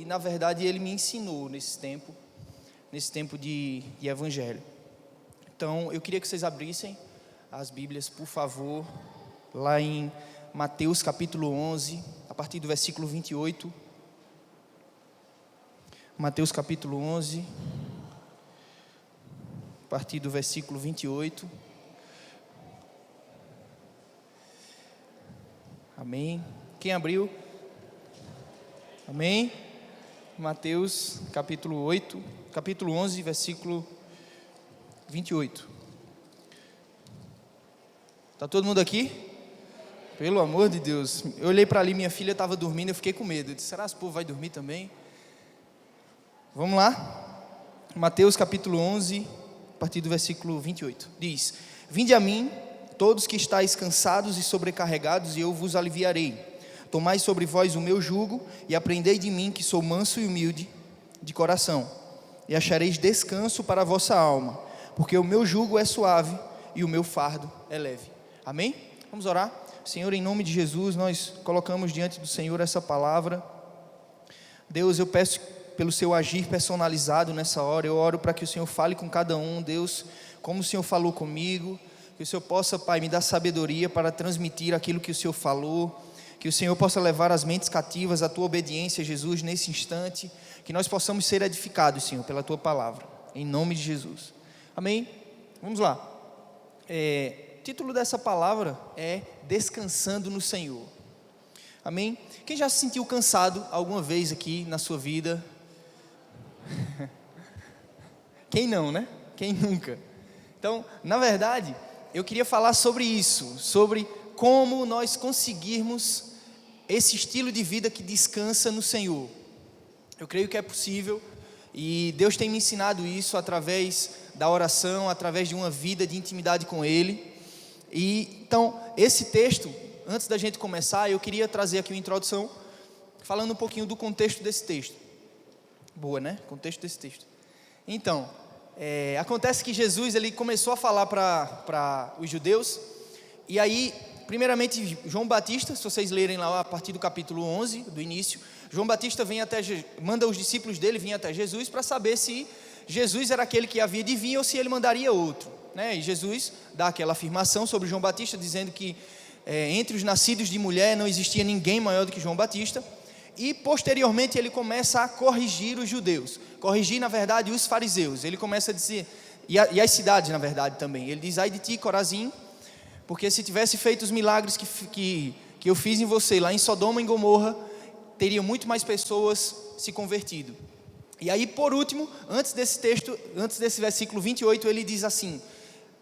e na verdade ele me ensinou nesse tempo de evangelho. Então eu queria que vocês abrissem as Bíblias, por favor, lá em Mateus capítulo 11, a partir do versículo 28. Mateus capítulo 11, a partir do versículo 28. Amém. Quem abriu? Amém. Mateus capítulo 11, versículo 28. Está todo mundo aqui? Pelo amor de Deus. Eu olhei para ali, minha filha estava dormindo, eu fiquei com medo. Eu disse, será que esse povo vai dormir também? Vamos lá? Mateus capítulo 11, a partir do versículo 28. Diz: Vinde a mim, todos que estáis cansados e sobrecarregados, e eu vos aliviarei. Tomai sobre vós o meu jugo, e aprendei de mim, que sou manso e humilde de coração, e achareis descanso para a vossa alma, porque o meu jugo é suave, e o meu fardo é leve. Amém? Vamos orar? Senhor, em nome de Jesus, nós colocamos diante do Senhor essa palavra. Deus, eu peço pelo seu agir personalizado nessa hora, eu oro para que o Senhor fale com cada um, Deus, como o Senhor falou comigo, que o Senhor possa, Pai, me dar sabedoria para transmitir aquilo que o Senhor falou, que o Senhor possa levar as mentes cativas à Tua obediência, Jesus, nesse instante, que nós possamos ser edificados, Senhor, pela Tua palavra, em nome de Jesus. Amém? Vamos lá. O título dessa palavra é Descansando no Senhor. Amém? Quem já se sentiu cansado alguma vez aqui na sua vida? Quem não, né? Quem nunca? Então, na verdade, eu queria falar sobre isso, sobre como nós conseguirmos esse estilo de vida que descansa no Senhor. Eu creio que é possível, e Deus tem me ensinado isso através da oração, através de uma vida de intimidade com Ele. E então, esse texto, antes da gente começar, eu queria trazer aqui uma introdução, falando um pouquinho do contexto desse texto. Boa, né? Contexto desse texto. Então, acontece que Jesus, ele começou a falar para os judeus, e aí, primeiramente, João Batista, se vocês lerem lá a partir do capítulo 11, do início, João Batista manda os discípulos dele vir até Jesus para saber se Jesus era aquele que havia de vir ou se ele mandaria outro, né? E Jesus dá aquela afirmação sobre João Batista, dizendo que entre os nascidos de mulher não existia ninguém maior do que João Batista. E posteriormente ele começa a corrigir os judeus, corrigir na verdade os fariseus. Ele começa a dizer, e as cidades na verdade também, ele diz: ai de ti, Corazim, porque se tivesse feito os milagres que eu fiz em você lá em Sodoma e Gomorra, teriam muito mais pessoas se convertido. E aí, por último, antes desse versículo 28, ele diz assim: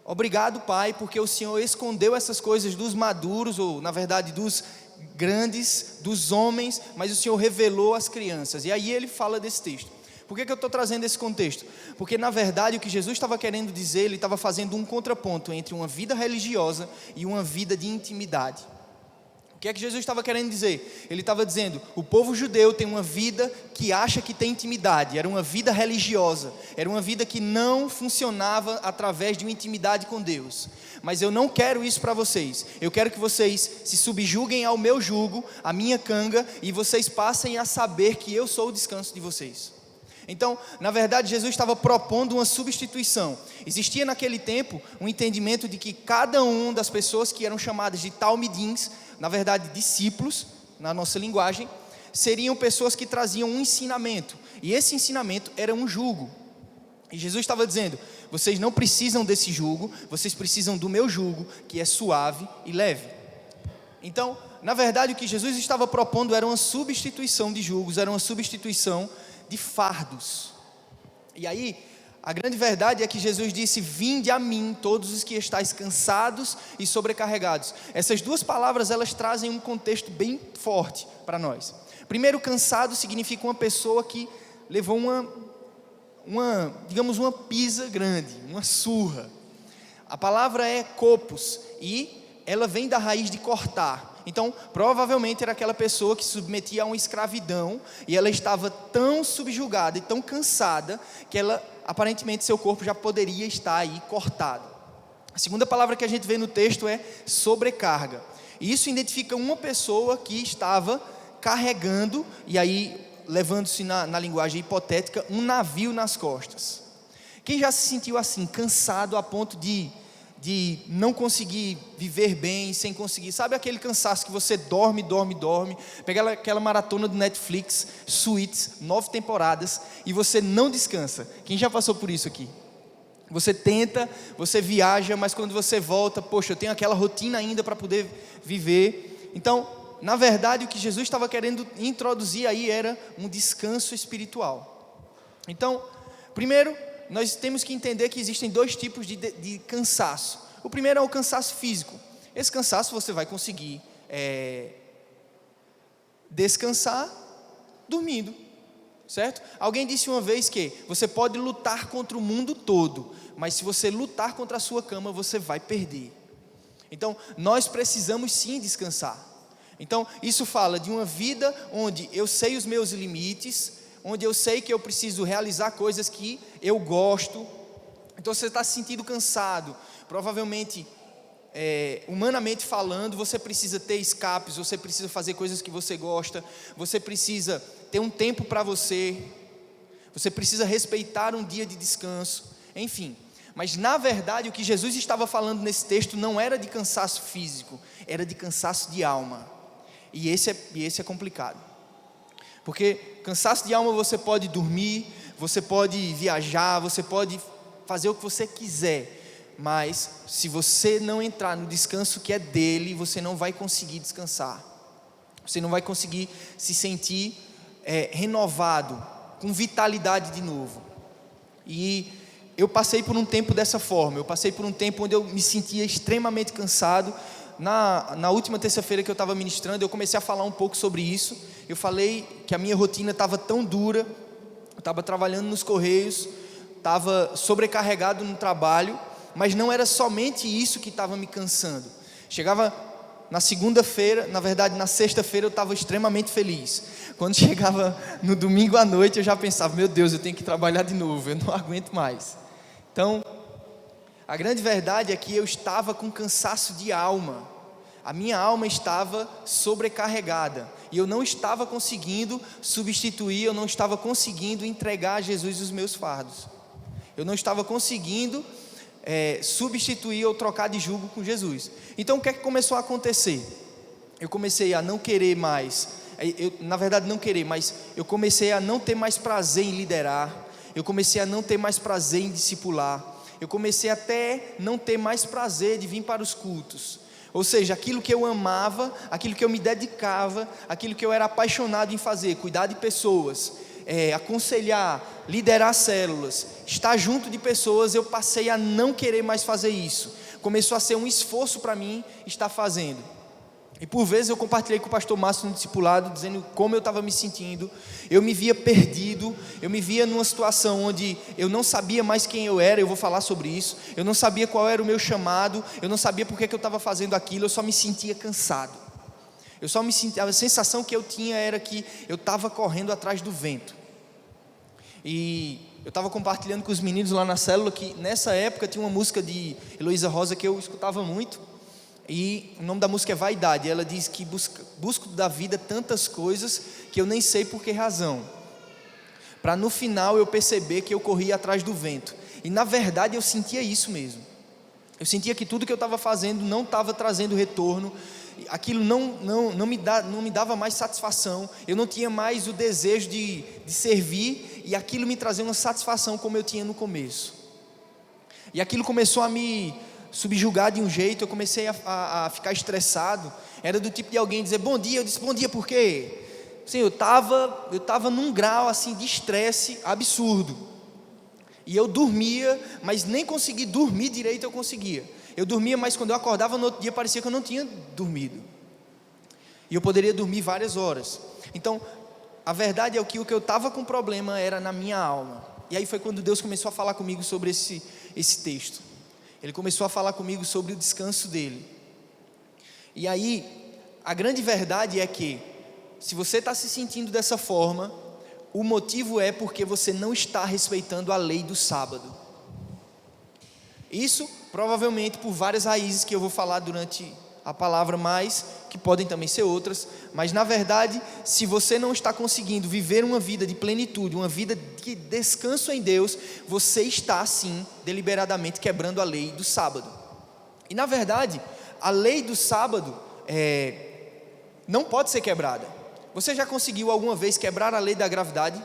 obrigado, Pai, porque o Senhor escondeu essas coisas dos maduros, ou na verdade dos grandes, dos homens, mas o Senhor revelou às crianças. E aí ele fala desse texto. Por que eu estou trazendo esse contexto? Porque na verdade o que Jesus estava querendo dizer, ele estava fazendo um contraponto entre uma vida religiosa e uma vida de intimidade. O que é que Jesus estava querendo dizer? Ele estava dizendo, o povo judeu tem uma vida que acha que tem intimidade, era uma vida religiosa, era uma vida que não funcionava através de uma intimidade com Deus. Mas eu não quero isso para vocês. Eu quero que vocês se subjuguem ao meu jugo, à minha canga, e vocês passem a saber que eu sou o descanso de vocês. Então, na verdade, Jesus estava propondo uma substituição. Existia naquele tempo um entendimento de que cada uma das pessoas que eram chamadas de talmidins, na verdade discípulos, na nossa linguagem, seriam pessoas que traziam um ensinamento. E esse ensinamento era um jugo. E Jesus estava dizendo, vocês não precisam desse jugo, vocês precisam do meu jugo, que é suave e leve. Então, na verdade, o que Jesus estava propondo era uma substituição de jugos, era uma substituição de fardos. E aí, a grande verdade é que Jesus disse, vinde a mim todos os que estáis cansados e sobrecarregados. Essas duas palavras, elas trazem um contexto bem forte para nós. Primeiro, cansado significa uma pessoa que levou digamos uma pisa grande, uma surra. A palavra é kopos e ela vem da raiz de cortar. Então, provavelmente era aquela pessoa que se submetia a uma escravidão e ela estava tão subjugada e tão cansada que aparentemente seu corpo já poderia estar aí cortado. A segunda palavra que a gente vê no texto é sobrecarga. E isso identifica uma pessoa que estava carregando, e aí levando-se na linguagem hipotética, um navio nas costas. Quem já se sentiu assim, cansado a ponto de não conseguir viver bem, sem conseguir, sabe aquele cansaço que você dorme, pega aquela maratona do Netflix, Suits, 9 temporadas, e você não descansa? Quem já passou por isso aqui? Você tenta, você viaja, mas quando você volta, poxa, eu tenho aquela rotina ainda para poder viver. Então, na verdade, o que Jesus estava querendo introduzir aí era um descanso espiritual. Então, primeiro, nós temos que entender que existem 2 tipos de cansaço. O primeiro é o cansaço físico. Esse cansaço você vai conseguir descansar dormindo, certo? Alguém disse uma vez que você pode lutar contra o mundo todo, mas se você lutar contra a sua cama, você vai perder. Então, nós precisamos sim descansar. Então, isso fala de uma vida onde eu sei os meus limites, onde eu sei que eu preciso realizar coisas que eu gosto. Então você está se sentindo cansado, provavelmente, humanamente falando, você precisa ter escapes, você precisa fazer coisas que você gosta, você precisa ter um tempo para você precisa respeitar um dia de descanso, enfim. Mas na verdade o que Jesus estava falando nesse texto não era de cansaço físico, era de cansaço de alma, e esse é complicado. Porque cansaço de alma você pode dormir, você pode viajar, você pode fazer o que você quiser, mas se você não entrar no descanso que é dele, você não vai conseguir descansar, você não vai conseguir se sentir renovado, com vitalidade de novo. E eu passei por um tempo dessa forma, eu passei por um tempo onde eu me sentia extremamente cansado. Na última terça-feira que eu estava ministrando, eu comecei a falar um pouco sobre isso. Eu falei que a minha rotina estava tão dura, eu estava trabalhando nos Correios, estava sobrecarregado no trabalho, mas não era somente isso que estava me cansando. Chegava na segunda-feira, na verdade na sexta-feira eu estava extremamente feliz. Quando chegava no domingo à noite eu já pensava, meu Deus, eu tenho que trabalhar de novo, eu não aguento mais. Então, a grande verdade é que eu estava com cansaço de alma. A minha alma estava sobrecarregada e eu não estava conseguindo substituir, eu não estava conseguindo entregar a Jesus os meus fardos. Eu não estava conseguindo substituir ou trocar de jugo com Jesus. Então o que é que começou a acontecer? Eu comecei a não querer mais, na verdade não querer, mas eu comecei a não ter mais prazer em liderar, eu comecei a não ter mais prazer em discipular, eu comecei até não ter mais prazer de vir para os cultos. Ou seja, aquilo que eu amava, aquilo que eu me dedicava, aquilo que eu era apaixonado em fazer, cuidar de pessoas, aconselhar, liderar células, estar junto de pessoas, eu passei a não querer mais fazer isso. Começou a ser um esforço para mim estar fazendo. E por vezes eu compartilhei com o pastor Márcio no discipulado, dizendo como eu estava me sentindo. Eu me via perdido, eu me via numa situação onde eu não sabia mais quem eu era, eu vou falar sobre isso. Eu não sabia qual era o meu chamado, eu não sabia por que eu estava fazendo aquilo, eu só me sentia cansado. A sensação que eu tinha era que eu estava correndo atrás do vento. E eu estava compartilhando com os meninos lá na célula que nessa época tinha uma música de Heloísa Rosa que eu escutava muito. E o nome da música é Vaidade. Ela diz que busco da vida tantas coisas que eu nem sei por que razão, para no final eu perceber que eu corria atrás do vento. E na verdade eu sentia isso mesmo. Eu sentia que tudo que eu estava fazendo não estava trazendo retorno. Aquilo não me dava mais satisfação. Eu não tinha mais o desejo de servir, e aquilo me trazia uma satisfação como eu tinha no começo. E aquilo começou a me subjugar de um jeito. Eu comecei a ficar estressado. Era do tipo de alguém dizer bom dia, eu disse bom dia por quê? Assim, eu estava num grau assim de estresse absurdo. E eu dormia, mas nem consegui dormir direito eu conseguia. Eu dormia, mas quando eu acordava no outro dia parecia que eu não tinha dormido. E eu poderia dormir várias horas. Então, a verdade é que o que eu estava com problema era na minha alma. E aí foi quando Deus começou a falar comigo sobre esse texto. Ele começou a falar comigo sobre o descanso dele. E aí, a grande verdade é que, se você está se sentindo dessa forma, o motivo é porque você não está respeitando a lei do sábado. Isso, provavelmente, por várias raízes que eu vou falar durante a palavra mais, que podem também ser outras, mas na verdade, se você não está conseguindo viver uma vida de plenitude, uma vida de descanso em Deus, você está sim, deliberadamente quebrando a lei do sábado. E na verdade, a lei do sábado não pode ser quebrada. Você já conseguiu alguma vez quebrar a lei da gravidade?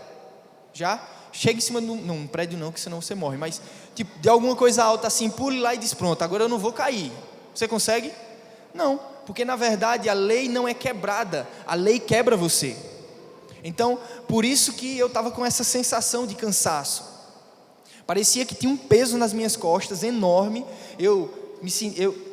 Já? Chega em cima de um prédio não, que senão você morre, mas tipo, de alguma coisa alta assim, pule lá e diz, pronto, agora eu não vou cair. Você consegue? Não, porque na verdade a lei não é quebrada, a lei quebra você. Então, por isso que eu estava com essa sensação de cansaço. Parecia que tinha um peso nas minhas costas enorme. Eu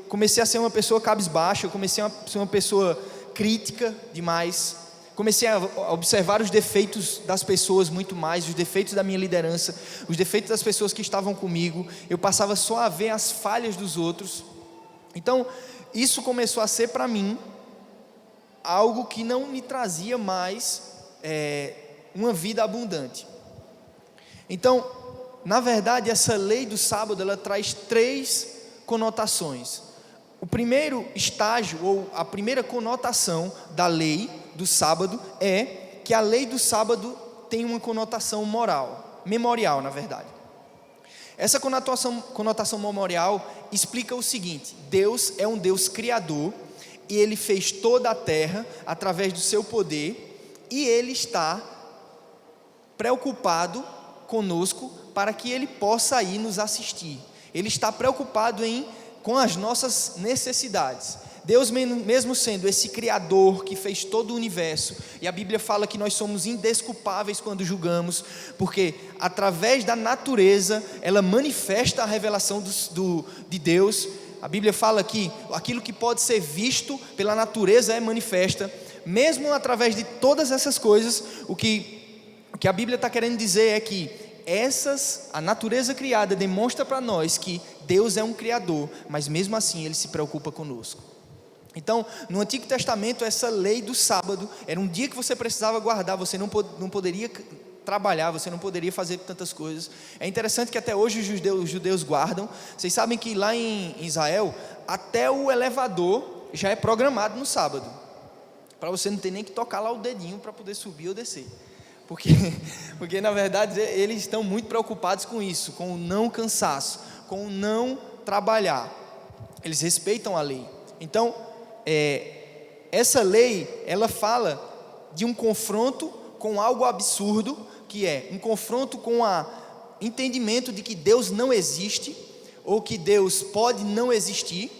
comecei a ser uma pessoa cabisbaixa, eu comecei a ser uma pessoa crítica demais. Comecei a observar os defeitos das pessoas muito mais, os defeitos da minha liderança, os defeitos das pessoas que estavam comigo. Eu passava só a ver as falhas dos outros. Então, isso começou a ser para mim algo que não me trazia mais uma vida abundante. Então, na verdade, essa lei do sábado, ela traz 3 conotações. O primeiro estágio, ou a primeira conotação da lei do sábado é que a lei do sábado tem uma conotação moral, memorial, na verdade. Essa conotação memorial explica o seguinte: Deus é um Deus criador, e Ele fez toda a terra através do seu poder, e Ele está preocupado conosco para que Ele possa ir nos assistir. Ele está preocupado com as nossas necessidades. Deus, mesmo sendo esse Criador que fez todo o universo, e a Bíblia fala que nós somos indesculpáveis quando julgamos, porque através da natureza, ela manifesta a revelação de Deus. A Bíblia fala que aquilo que pode ser visto pela natureza é manifesta. Mesmo através de todas essas coisas, o que a Bíblia está querendo dizer é que a natureza criada demonstra para nós que Deus é um Criador, mas mesmo assim Ele se preocupa conosco. Então, no Antigo Testamento, essa lei do sábado era um dia que você precisava guardar, você não poderia trabalhar, você não poderia fazer tantas coisas. É interessante que até hoje os judeus guardam. Vocês sabem que lá em Israel, até o elevador já é programado no sábado, para você não ter nem que tocar lá o dedinho para poder subir ou descer. Porque na verdade eles estão muito preocupados com isso, com o não cansaço, com o não trabalhar. Eles respeitam a lei. Então, essa lei, ela fala de um confronto com algo absurdo, que é um confronto com o entendimento de que Deus não existe, ou que Deus pode não existir.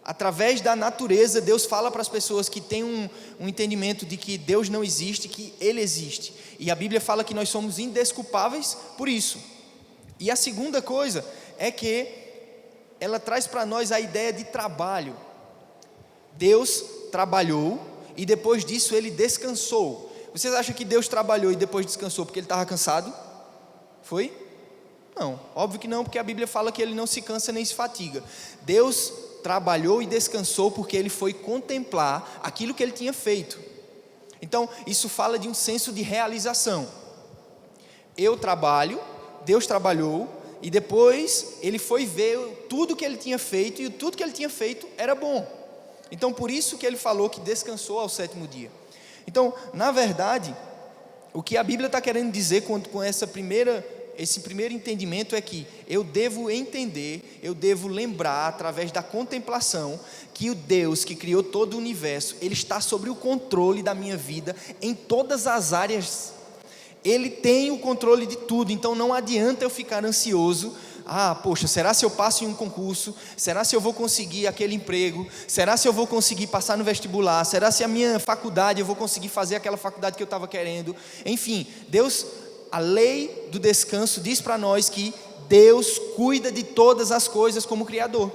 Através da natureza, Deus fala para as pessoas que têm um entendimento de que Deus não existe, que Ele existe. E a Bíblia fala que nós somos indesculpáveis por isso. E a segunda coisa é que ela traz para nós a ideia de trabalho. Deus trabalhou e depois disso Ele descansou. Vocês acham que Deus trabalhou e depois descansou porque Ele estava cansado? Foi? Não, óbvio que não, porque a Bíblia fala que Ele não se cansa nem se fatiga. Deus trabalhou e descansou porque Ele foi contemplar aquilo que Ele tinha feito. Então, isso fala de um senso de realização. Eu trabalho, Deus trabalhou, e depois Ele foi ver tudo que Ele tinha feito, e tudo que Ele tinha feito era bom. Então, por isso que Ele falou que descansou ao 7º dia. Então, na verdade, o que a Bíblia está querendo dizer com esse primeiro entendimento é que eu devo entender, eu devo lembrar através da contemplação que o Deus que criou todo o universo, Ele está sobre o controle da minha vida em todas as áreas. Ele tem o controle de tudo, então não adianta eu ficar ansioso. Poxa, será se eu passo em um concurso? Será se eu vou conseguir aquele emprego? Será se eu vou conseguir passar no vestibular? Será se a minha faculdade, eu vou conseguir fazer aquela faculdade que eu estava querendo? Enfim, a lei do descanso diz para nós que Deus cuida de todas as coisas como Criador.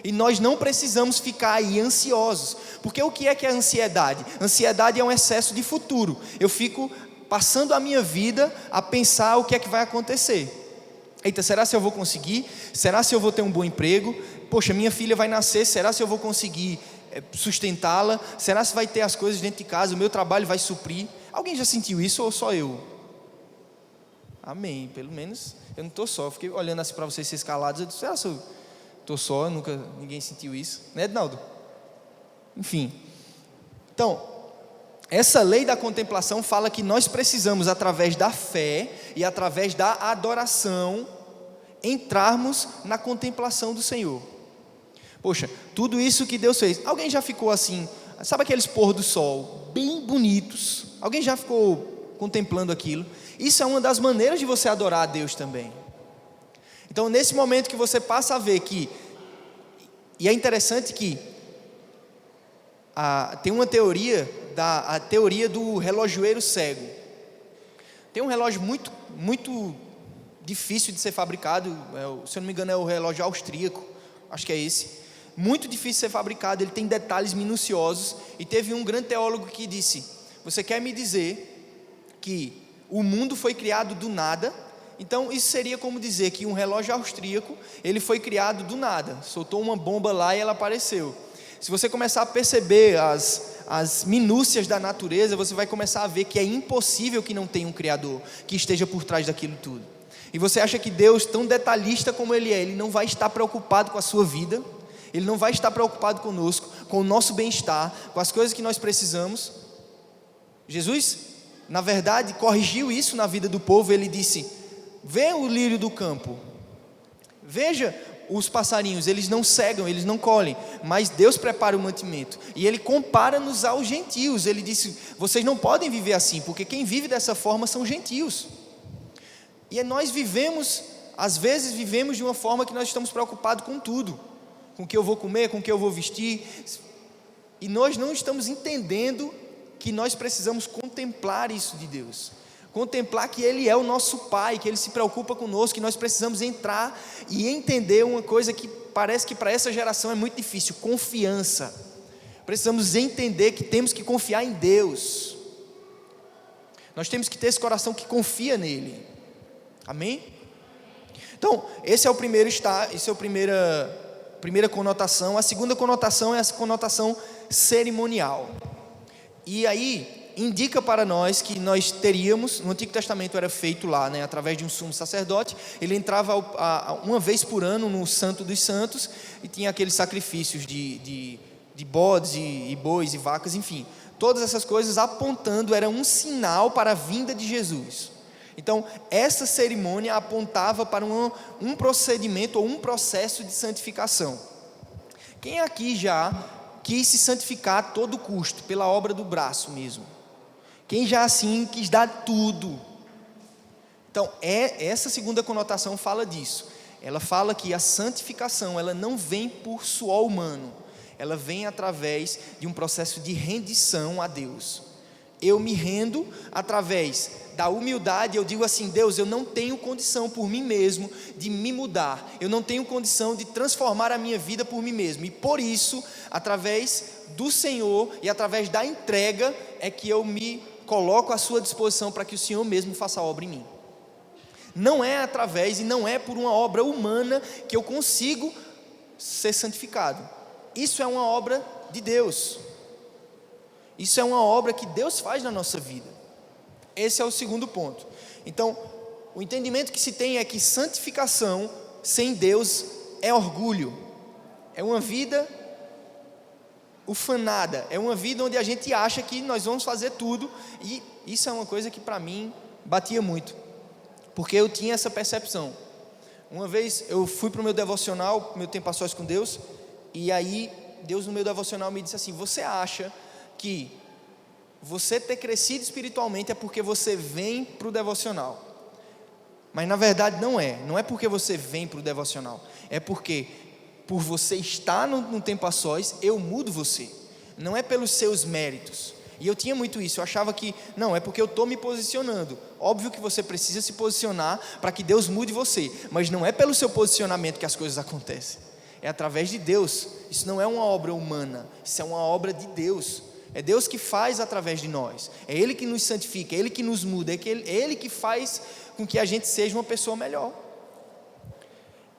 E nós não precisamos ficar aí ansiosos. Porque o que é a ansiedade? Ansiedade é um excesso de futuro. Eu fico passando a minha vida a pensar o que é que vai acontecer. Eita, será se eu vou conseguir? Será se eu vou ter um bom emprego? Poxa, minha filha vai nascer, será se eu vou conseguir sustentá-la? Será se vai ter as coisas dentro de casa? O meu trabalho vai suprir? Alguém já sentiu isso ou só eu? Amém, pelo menos eu não estou só. Eu fiquei olhando assim para vocês calados, eu disse, será se eu estou só? Ninguém sentiu isso, né, Ednaldo? enfim. Então, essa lei da contemplação fala que nós precisamos, através da fé e através da adoração, entrarmos na contemplação do Senhor. Poxa, tudo isso que Deus fez. Alguém já ficou assim, sabe aqueles pôr do sol bem bonitos? Alguém já ficou contemplando aquilo? Isso é uma das maneiras de você adorar a Deus também. Então, nesse momento que você passa a ver que, e é interessante que tem uma teoria, a teoria do relojoeiro cego. Tem um relógio muito difícil de ser fabricado, se eu não me engano é o relógio austríaco, acho que é esse. Muito difícil de ser fabricado, ele tem detalhes minuciosos, e teve um grande teólogo que disse: você quer me dizer que o mundo foi criado do nada? Então isso seria como dizer que um relógio austríaco, ele foi criado do nada, soltou uma bomba lá e ela apareceu. Se você começar a perceber as minúcias da natureza, você vai começar a ver que é impossível que não tenha um Criador que esteja por trás daquilo tudo. E você acha que Deus, tão detalhista como Ele é, Ele não vai estar preocupado com a sua vida? Ele não vai estar preocupado conosco, com o nosso bem-estar, com as coisas que nós precisamos? Jesus, na verdade, corrigiu isso na vida do povo. Ele disse: vê o lírio do campo, veja os passarinhos, eles não cegam, eles não colhem, mas Deus prepara o mantimento. E Ele compara-nos aos gentios. Ele disse: vocês não podem viver assim, porque quem vive dessa forma são gentios. E nós vivemos, às vezes vivemos de uma forma que nós estamos preocupados com tudo, com o que eu vou comer, com o que eu vou vestir, e nós não estamos entendendo que nós precisamos contemplar isso de Deus. Contemplar que Ele é o nosso Pai, que Ele se preocupa conosco, que nós precisamos entrar e entender uma coisa que parece que para essa geração é muito difícil: confiança. Precisamos entender que temos que confiar em Deus. Nós temos que ter esse coração que confia nele. Amém? Então, esse é o primeiro estágio, essa é a primeira conotação. A segunda conotação é essa conotação cerimonial. E aí indica para nós que nós teríamos, no Antigo Testamento era feito lá, através de um sumo sacerdote. Ele entrava uma vez por ano no Santo dos Santos, e tinha aqueles sacrifícios de bodes e bois e vacas, enfim, todas essas coisas apontando, era um sinal para a vinda de Jesus. Então essa cerimônia apontava para um procedimento ou um processo de santificação. Quem aqui já quis se santificar a todo custo, pela obra do braço mesmo? Quem já assim quis dar tudo? Então, essa segunda conotação fala disso. Ela fala que a santificação, ela não vem por suor humano, ela vem através de um processo de rendição a Deus. Eu me rendo através da humildade. Eu digo assim: Deus, eu não tenho condição por mim mesmo de me mudar, eu não tenho condição de transformar a minha vida por mim mesmo, e por isso, através do Senhor e através da entrega, é que eu me coloco à sua disposição para que o Senhor mesmo faça a obra em mim. Não é através e não é por uma obra humana que eu consigo ser santificado. Isso é uma obra de Deus. Isso é uma obra que Deus faz na nossa vida. Esse é o segundo ponto. Então, o entendimento que se tem é que santificação sem Deus é orgulho, é uma vida ufanada, é uma vida onde a gente acha que nós vamos fazer tudo. E isso é uma coisa que para mim batia muito, porque eu tinha essa percepção. Uma vez eu fui para o meu devocional, meu tempo a sós com Deus, e aí Deus no meu devocional me disse assim: você acha que você ter crescido espiritualmente é porque você vem para o devocional? Mas na verdade não é porque você vem para o devocional, é porque por você estar no tempo a sós, eu mudo você, não é pelos seus méritos. E eu tinha muito isso, eu achava que, não, é porque eu estou me posicionando. Óbvio que você precisa se posicionar para que Deus mude você, mas não é pelo seu posicionamento que as coisas acontecem, é através de Deus. Isso não é uma obra humana, isso é uma obra de Deus. É Deus que faz através de nós, é Ele que nos santifica, é Ele que nos muda, é Ele que faz com que a gente seja uma pessoa melhor.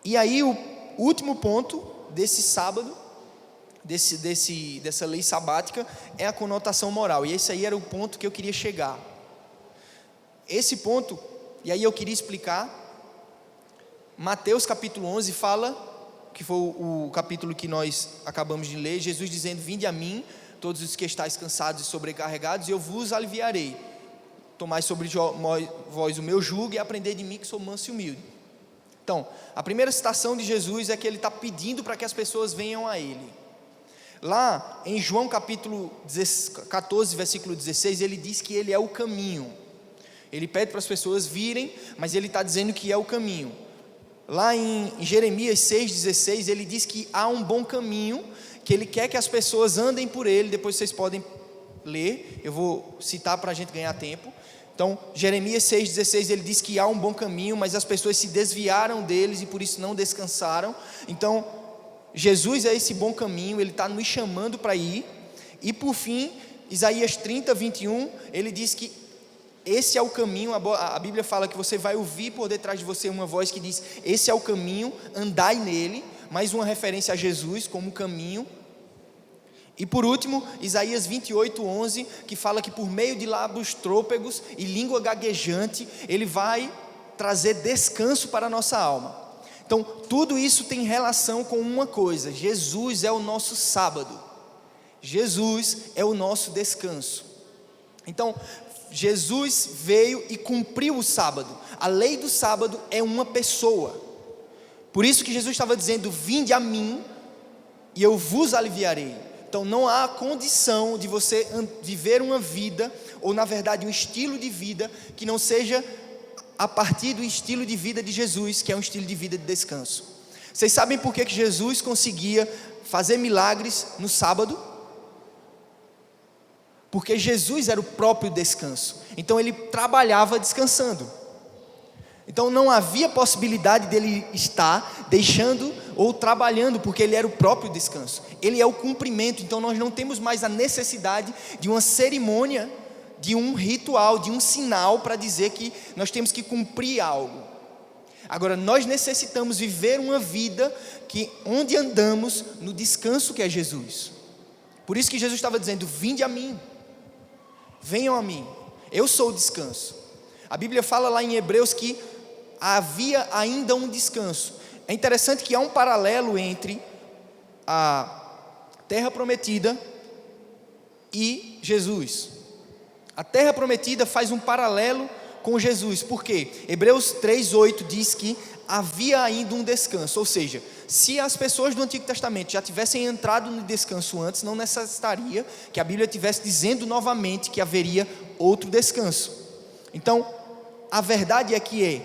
E aí o último ponto desse sábado, dessa lei sabática, é a conotação moral. E esse aí era o ponto que eu queria chegar. Esse ponto, e aí eu queria explicar. Mateus capítulo 11 fala que foi o capítulo que nós acabamos de ler, Jesus dizendo: vinde a mim, todos os que estáis cansados e sobrecarregados, e eu vos aliviarei. Tomai sobre vós o meu jugo e aprendei de mim, que sou manso e humilde. Então, a primeira citação de Jesus é que ele está pedindo para que as pessoas venham a ele. Lá em João capítulo 14, versículo 16, ele diz que ele é o caminho. Ele pede para as pessoas virem, mas ele está dizendo que é o caminho. Lá em Jeremias 6,16, ele diz que há um bom caminho, que ele quer que as pessoas andem por ele. Depois vocês podem ler, eu vou citar para a gente ganhar tempo. Então, Jeremias 6,16, ele diz que há um bom caminho, mas as pessoas se desviaram deles e por isso não descansaram. Então, Jesus é esse bom caminho, ele está nos chamando para ir. E por fim, Isaías 30, 21, ele diz que esse é o caminho. A Bíblia fala que você vai ouvir por detrás de você uma voz que diz: esse é o caminho, andai nele. Mais uma referência a Jesus como caminho. E por último, Isaías 28, 11, que fala que por meio de lábios trôpegos e língua gaguejante, ele vai trazer descanso para a nossa alma. Então, tudo isso tem relação com uma coisa: Jesus é o nosso sábado, Jesus é o nosso descanso. Então, Jesus veio e cumpriu o sábado. A lei do sábado é uma pessoa. Por isso que Jesus estava dizendo: vinde a mim e eu vos aliviarei. Então não há condição de você viver uma vida, ou na verdade um estilo de vida, que não seja a partir do estilo de vida de Jesus, que é um estilo de vida de descanso. Vocês sabem por que Jesus conseguia fazer milagres no sábado? Porque Jesus era o próprio descanso. Então ele trabalhava descansando. Então não havia possibilidade dele estar deixando ou trabalhando, porque ele era o próprio descanso. Ele é o cumprimento. Então nós não temos mais a necessidade de uma cerimônia, de um ritual, de um sinal para dizer que nós temos que cumprir algo. Agora nós necessitamos viver uma vida onde andamos no descanso que é Jesus. Por isso que Jesus estava dizendo: vinde a mim, venham a mim, eu sou o descanso. A Bíblia fala lá em Hebreus que havia ainda um descanso. É interessante que há um paralelo entre a terra prometida e Jesus. A terra prometida faz um paralelo com Jesus. Por quê? Hebreus 3:8 diz que havia ainda um descanso. Ou seja, se as pessoas do Antigo Testamento já tivessem entrado no descanso antes, não necessitaria que a Bíblia estivesse dizendo novamente que haveria outro descanso. Então, a verdade é que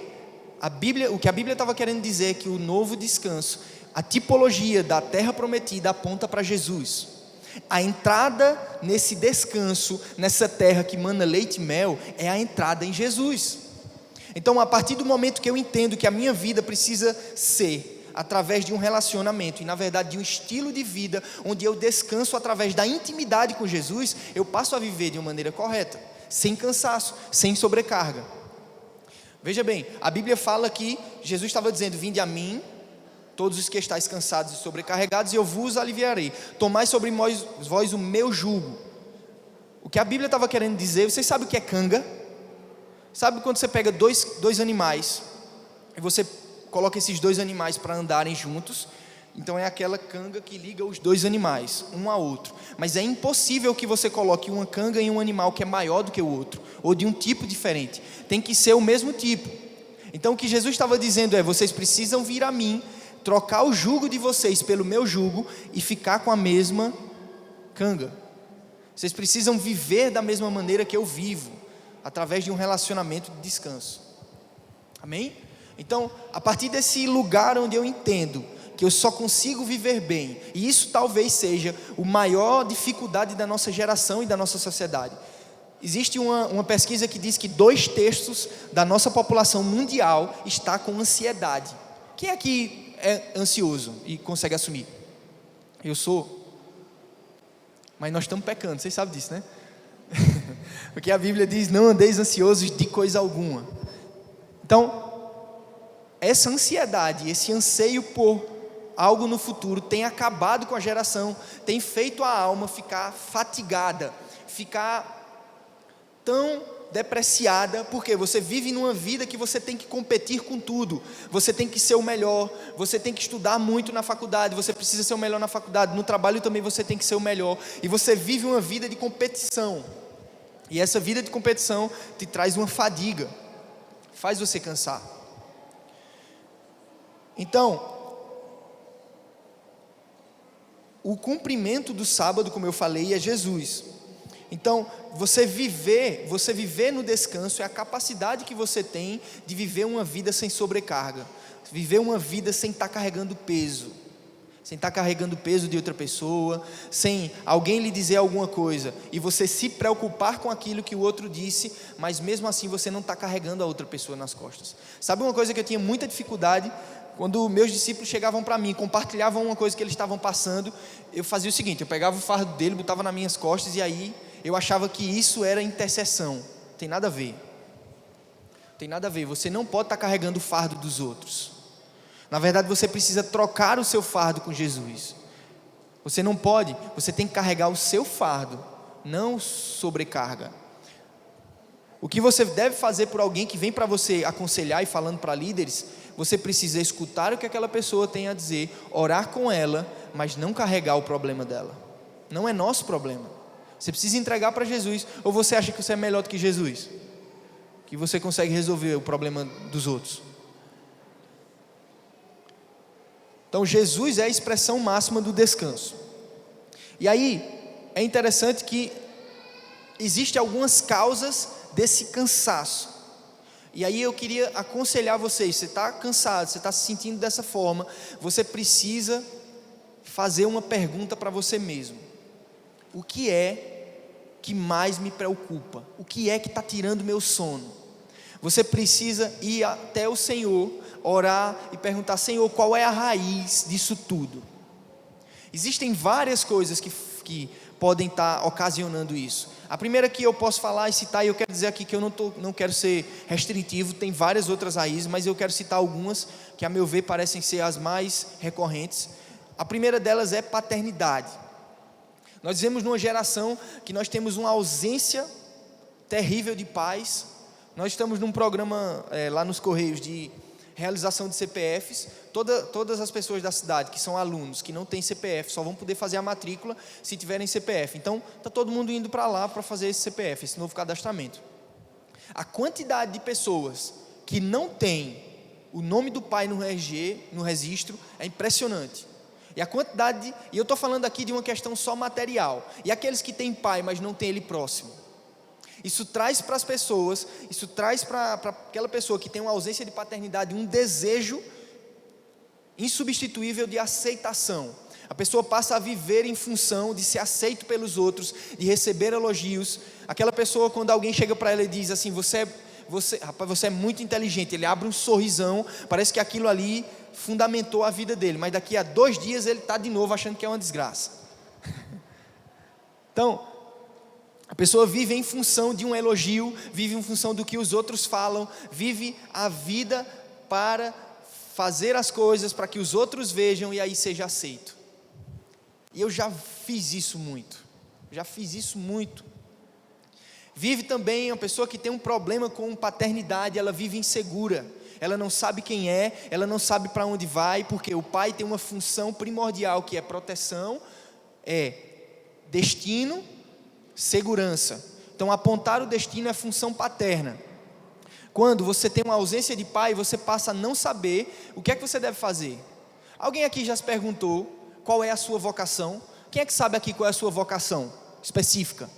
o que a Bíblia estava querendo dizer é que o novo descanso, a tipologia da terra prometida aponta para Jesus. A entrada nesse descanso, nessa terra que mana leite e mel, é a entrada em Jesus. Então, a partir do momento que eu entendo que a minha vida precisa ser através de um relacionamento, e na verdade de um estilo de vida, onde eu descanso através da intimidade com Jesus, eu passo a viver de uma maneira correta, sem cansaço, sem sobrecarga. Veja bem, a Bíblia fala que Jesus estava dizendo: vinde a mim, todos os que estáis cansados e sobrecarregados, e eu vos aliviarei. Tomai sobre vós o meu jugo. O que a Bíblia estava querendo dizer, vocês sabem o que é canga? Sabe quando você pega dois animais, e você coloca esses dois animais para andarem juntos? Então é aquela canga que liga os dois animais, um a outro. Mas é impossível que você coloque uma canga em um animal que é maior do que o outro, ou de um tipo diferente. Tem que ser o mesmo tipo. Então o que Jesus estava dizendo é: vocês precisam vir a mim, trocar o jugo de vocês pelo meu jugo e ficar com a mesma canga. Vocês precisam viver da mesma maneira que eu vivo, através de um relacionamento de descanso. Amém? Então, a partir desse lugar onde eu entendo que eu só consigo viver bem, e isso talvez seja a maior dificuldade da nossa geração e da nossa sociedade. Existe uma pesquisa que diz que 2/3 da nossa população mundial está com ansiedade. Quem aqui é ansioso e consegue assumir? Eu sou. Mas nós estamos pecando, vocês sabem disso, né? Porque a Bíblia diz: não andeis ansiosos de coisa alguma. Então, essa ansiedade, esse anseio por algo no futuro tem acabado com a geração, tem feito a alma ficar fatigada, ficar tão depreciada, porque você vive numa vida que você tem que competir com tudo, você tem que ser o melhor, você tem que estudar muito na faculdade, você precisa ser o melhor na faculdade, no trabalho também você tem que ser o melhor, e você vive uma vida de competição, e essa vida de competição te traz uma fadiga, faz você cansar. Então, o cumprimento do sábado, como eu falei, é Jesus. Então, você viver no descanso é a capacidade que você tem de viver uma vida sem sobrecarga, viver uma vida sem estar carregando peso, sem estar carregando peso de outra pessoa, sem alguém lhe dizer alguma coisa e você se preocupar com aquilo que o outro disse, mas mesmo assim você não está carregando a outra pessoa nas costas. Sabe uma coisa que eu tinha muita dificuldade? Quando meus discípulos chegavam para mim, compartilhavam uma coisa que eles estavam passando, eu fazia o seguinte: eu pegava o fardo dele, botava nas minhas costas, e aí eu achava que isso era intercessão. Tem nada a ver. Tem nada a ver. Você não pode estar carregando o fardo dos outros. Na verdade, você precisa trocar o seu fardo com Jesus. Você não pode, você tem que carregar o seu fardo, não sobrecarga. O que você deve fazer por alguém que vem para você aconselhar e falando para líderes, você precisa escutar o que aquela pessoa tem a dizer, orar com ela, mas não carregar o problema dela. Não é nosso problema. Você precisa entregar para Jesus. Ou você acha que você é melhor do que Jesus? Que você consegue resolver o problema dos outros? Então Jesus é a expressão máxima do descanso. E aí, é interessante que existem algumas causas desse cansaço. E aí eu queria aconselhar vocês, você está cansado, você está se sentindo dessa forma, você precisa fazer uma pergunta para você mesmo: o que é que mais me preocupa? O que é que está tirando meu sono? Você precisa ir até o Senhor, orar e perguntar: Senhor, qual é a raiz disso tudo? Existem várias coisas que podem estar ocasionando isso. A primeira que eu posso falar e citar, e eu quero dizer aqui que eu não quero ser restritivo, tem várias outras raízes, mas eu quero citar algumas que a meu ver parecem ser as mais recorrentes. A primeira delas é paternidade. Nós vivemos numa geração que nós temos uma ausência terrível de pais. Nós estamos num programa lá nos Correios de realização de CPFs. Todas as pessoas da cidade que são alunos, que não têm CPF, só vão poder fazer a matrícula se tiverem CPF. Então, está todo mundo indo para lá para fazer esse CPF, esse novo cadastramento. A quantidade de pessoas que não tem o nome do pai no RG, no registro, é impressionante. E a quantidade, e eu estou falando aqui de uma questão só material, e aqueles que têm pai, mas não têm ele próximo. Isso traz para as pessoas, isso traz para aquela pessoa que tem uma ausência de paternidade, um desejo insubstituível de aceitação. A pessoa passa a viver em função de ser aceito pelos outros, de receber elogios. Aquela pessoa, quando alguém chega para ela e diz assim: rapaz, você é muito inteligente, ele abre um sorrisão, parece que aquilo ali fundamentou a vida dele, mas daqui a 2 dias ele está de novo achando que é uma desgraça. Então, a pessoa vive em função de um elogio, vive em função do que os outros falam, vive a vida para fazer as coisas para que os outros vejam e aí seja aceito. E eu já fiz isso muito. Vive também uma pessoa que tem um problema com paternidade, ela vive insegura. Ela não sabe quem é, ela não sabe para onde vai, porque o pai tem uma função primordial que é proteção, é destino, segurança. Então apontar o destino é função paterna. Quando você tem uma ausência de pai, você passa a não saber o que é que você deve fazer. Alguém aqui já se perguntou qual é a sua vocação? Quem é que sabe aqui qual é a sua vocação específica?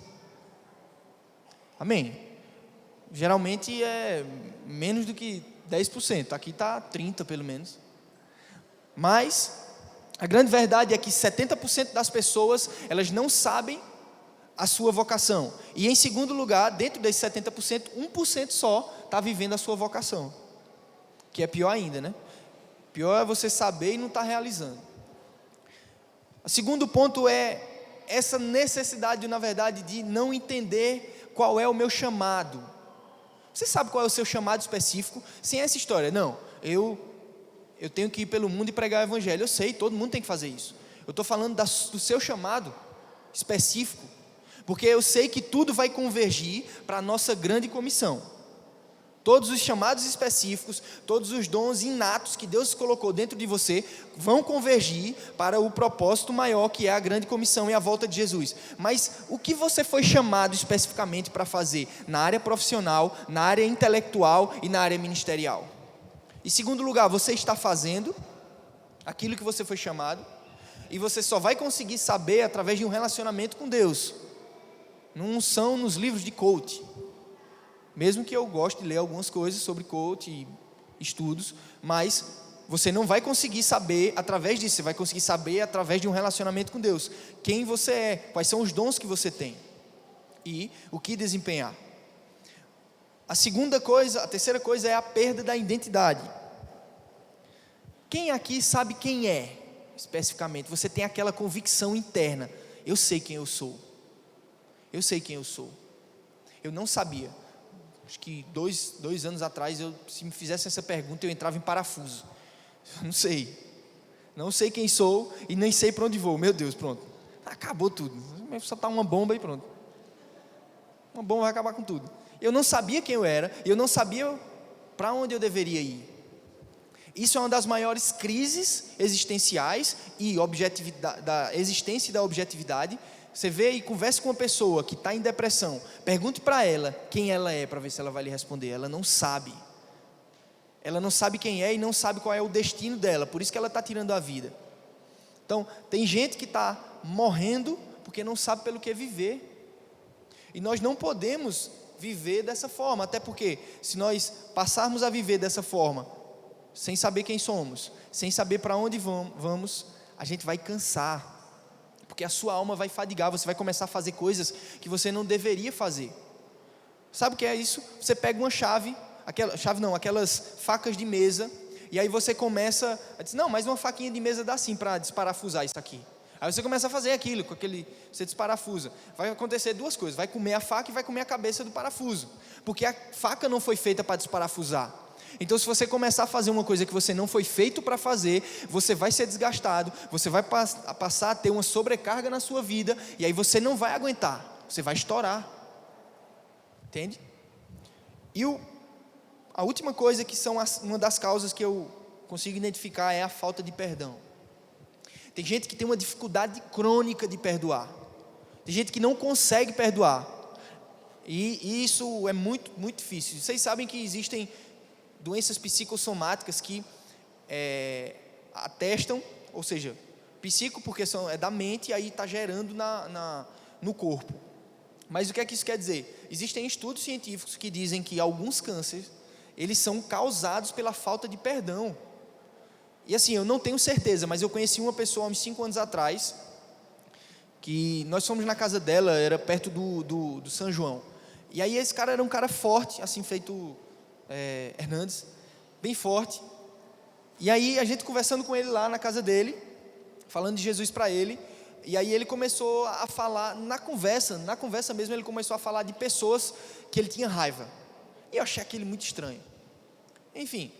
Amém? Geralmente é menos do que 10%, aqui está 30% pelo menos. Mas a grande verdade é que 70% das pessoas, elas não sabem a sua vocação. E em segundo lugar, dentro desses 70%, 1% só está vivendo a sua vocação. Que é pior ainda, né? Pior é você saber e não estar realizando. O segundo ponto é essa necessidade, na verdade, de não entender qual é o meu chamado. Você sabe qual é o seu chamado específico? Sem essa história, não, eu tenho que ir pelo mundo e pregar o evangelho. Eu sei, todo mundo tem que fazer isso. Eu estou falando do seu chamado específico. Porque eu sei que tudo vai convergir para a nossa grande comissão. Todos os chamados específicos, todos os dons inatos que Deus colocou dentro de você vão convergir para o propósito maior, que é a grande comissão e a volta de Jesus. Mas o que você foi chamado especificamente para fazer na área profissional, na área intelectual e na área ministerial? Em segundo lugar, você está fazendo aquilo que você foi chamado, e você só vai conseguir saber através de um relacionamento com Deus. Não são nos livros de coach. Mesmo que eu goste de ler algumas coisas sobre coach e estudos, mas você não vai conseguir saber através disso, você vai conseguir saber através de um relacionamento com Deus. Quem você é, quais são os dons que você tem e o que desempenhar. A terceira coisa é a perda da identidade. Quem aqui sabe quem é, especificamente? Você tem aquela convicção interna, eu sei quem eu sou. Eu sei quem eu sou. Eu não sabia. Acho que dois anos atrás, se me fizesse essa pergunta, eu entrava em parafuso. Não sei quem sou e nem sei para onde vou. Meu Deus, pronto, acabou tudo. Só tá uma bomba e pronto. Uma bomba vai acabar com tudo. Eu não sabia quem eu era, eu não sabia para onde eu deveria ir. Isso é uma das maiores crises existenciais e da existência e da objetividade. Você vê e conversa com uma pessoa que está em depressão, pergunte para ela quem ela é, para ver se ela vai lhe responder. Ela não sabe. Ela não sabe quem é e não sabe qual é o destino dela, por isso que ela está tirando a vida. Então, tem gente que está morrendo porque não sabe pelo que viver. E nós não podemos viver dessa forma, até porque se nós passarmos a viver dessa forma, sem saber quem somos, sem saber para onde vamos, a gente vai cansar. Porque a sua alma vai fadigar, você vai começar a fazer coisas que você não deveria fazer. Sabe o que é isso? Você pega uma aquelas facas de mesa, e aí você começa a dizer, não, mas uma faquinha de mesa dá sim para desparafusar isso aqui. Aí você começa a fazer aquilo, você desparafusa. Vai acontecer duas coisas, vai comer a faca e vai comer a cabeça do parafuso. Porque a faca não foi feita para desparafusar. Então, se você começar a fazer uma coisa que você não foi feito para fazer, você vai ser desgastado, você vai passar a ter uma sobrecarga na sua vida, e aí você não vai aguentar, você vai estourar. Entende? E a última coisa que são uma das causas que eu consigo identificar é a falta de perdão. Tem gente que tem uma dificuldade crônica de perdoar. Tem gente que não consegue perdoar. E isso é muito, muito difícil. Vocês sabem que existem doenças psicossomáticas que atestam, ou seja, psico porque é da mente e aí está gerando no corpo. Mas o que é que isso quer dizer? Existem estudos científicos que dizem que alguns cânceres, eles são causados pela falta de perdão. E assim, eu não tenho certeza, mas eu conheci uma pessoa há uns 5 anos atrás, que nós fomos na casa dela, era perto do São João. E aí esse cara era um cara forte, assim feito Hernandes, bem forte. E aí a gente conversando com ele lá na casa dele, falando de Jesus para ele, e aí ele começou a falar, na conversa mesmo, ele começou a falar de pessoas que ele tinha raiva. E eu achei aquilo muito estranho. Enfim,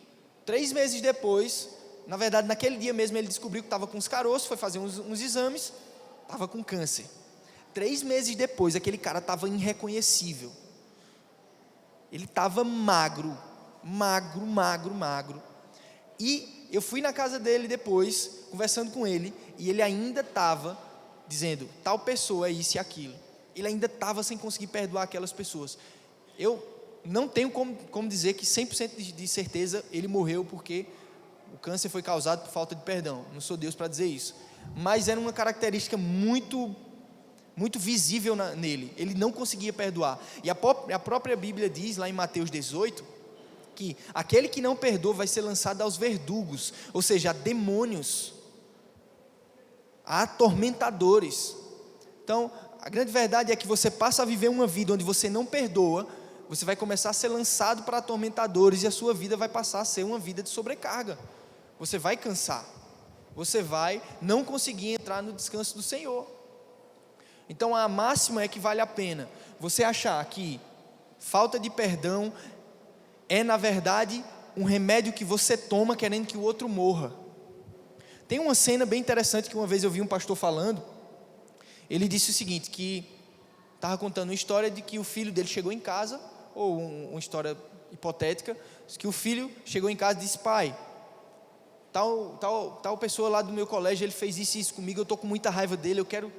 3 meses depois, na verdade naquele dia mesmo ele descobriu que estava com uns caroços, foi fazer uns exames, estava com câncer. 3 meses depois, aquele cara estava irreconhecível. Ele estava magro. E eu fui na casa dele depois, conversando com ele, e ele ainda estava dizendo, tal pessoa é isso e aquilo. Ele ainda estava sem conseguir perdoar aquelas pessoas. Eu não tenho como dizer que 100% de certeza ele morreu porque o câncer foi causado por falta de perdão. Não sou Deus para dizer isso. Mas era uma característica muito visível nele. Ele não conseguia perdoar. E a própria Bíblia diz, lá em Mateus 18, que aquele que não perdoa vai ser lançado aos verdugos, ou seja, a demônios, a atormentadores. Então, a grande verdade é que você passa a viver uma vida onde você não perdoa, você vai começar a ser lançado para atormentadores, e a sua vida vai passar a ser uma vida de sobrecarga. Você vai cansar, você vai não conseguir entrar no descanso do Senhor. Então a máxima é que vale a pena você achar que falta de perdão é na verdade um remédio que você toma querendo que o outro morra. Tem uma cena bem interessante que uma vez eu vi um pastor falando. Ele disse o seguinte, que estava contando uma história de que o filho dele chegou em casa, ou uma história hipotética, que o filho chegou em casa e disse: pai, tal pessoa lá do meu colégio, ele fez isso e isso comigo, eu estou com muita raiva dele, eu quero